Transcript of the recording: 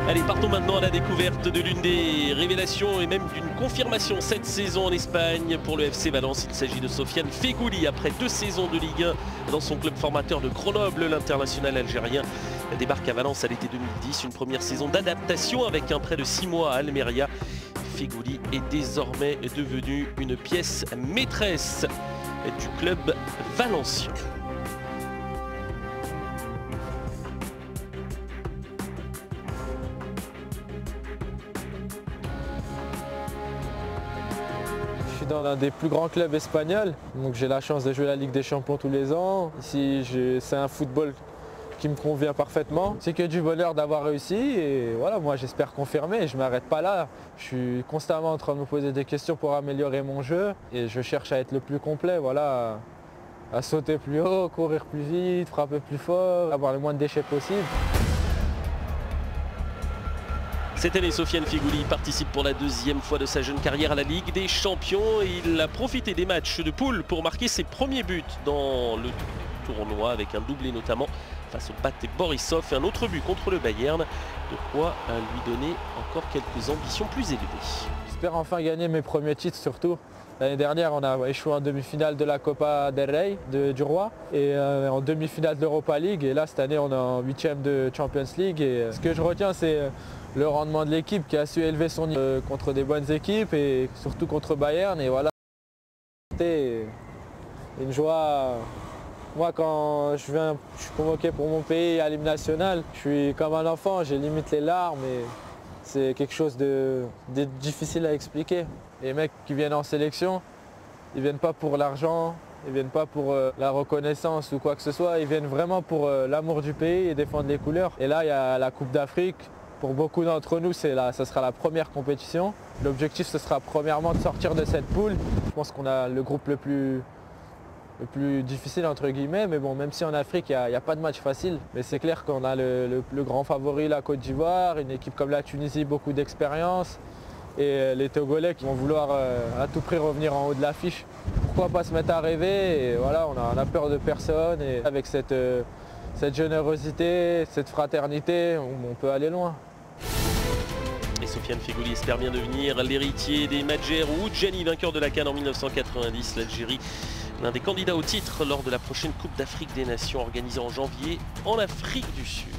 Allez, partons maintenant à la découverte de l'une des révélations et même d'une confirmation cette saison en Espagne pour le FC Valence. Il s'agit de Sofiane Feghouli. Après 2 saisons de Ligue 1 dans son club formateur de Grenoble, l'international algérien débarque à Valence à l'été 2010. Une première saison d'adaptation avec un prêt de 6 mois à Almeria. Feghouli est désormais devenu une pièce maîtresse du club valencien. Je suis dans l'un des plus grands clubs espagnols, donc j'ai la chance de jouer la Ligue des Champions tous les ans. Ici, c'est un football qui me convient parfaitement. C'est que du bonheur d'avoir réussi et voilà, moi j'espère confirmer. Je ne m'arrête pas là. Je suis constamment en train de me poser des questions pour améliorer mon jeu et je cherche à être le plus complet, voilà, à sauter plus haut, courir plus vite, frapper plus fort, avoir le moins de déchets possible. Cette année, Sofiane Feghouli participe pour la 2e fois de sa jeune carrière à la Ligue des Champions. Et il a profité des matchs de poule pour marquer ses premiers buts dans le tournoi, avec un doublé notamment face au Bate Borisov et un autre but contre le Bayern. De quoi lui donner encore quelques ambitions plus élevées. J'espère enfin gagner mes premiers titres surtout. L'année dernière, on a échoué en demi-finale de la Copa del Rey du Roi et en demi-finale de l'Europa League. Et là, cette année, on est en 8e de Champions League. Et ce que je retiens, c'est le rendement de l'équipe qui a su élever son niveau contre des bonnes équipes et surtout contre Bayern. Et voilà, c'était une joie. Moi, quand je suis convoqué pour mon pays à l'hymne national, je suis comme un enfant, j'ai limite les larmes et c'est quelque chose de difficile à expliquer. Les mecs qui viennent en sélection, ils viennent pas pour l'argent, ils viennent pas pour la reconnaissance ou quoi que ce soit, ils viennent vraiment pour l'amour du pays et défendre les couleurs. Et là, il y a la Coupe d'Afrique. Pour beaucoup d'entre nous, ça sera la première compétition. L'objectif, ce sera premièrement de sortir de cette poule. Je pense qu'on a le groupe le plus difficile entre guillemets, mais bon, même si en Afrique il n'y a pas de match facile, mais c'est clair qu'on a le grand favori, la Côte d'Ivoire, une équipe comme la Tunisie, beaucoup d'expérience, et les Togolais qui vont vouloir à tout prix revenir en haut de l'affiche. Pourquoi pas se mettre à rêver, et voilà, on a peur de personne, et avec cette générosité, cette fraternité, on peut aller loin. Et Sofiane Feghouli espère bien devenir l'héritier des Madjer ou Gianni, vainqueur de la CAN en 1990. L'Algérie, l'un des candidats au titre lors de la prochaine Coupe d'Afrique des Nations organisée en janvier en Afrique du Sud.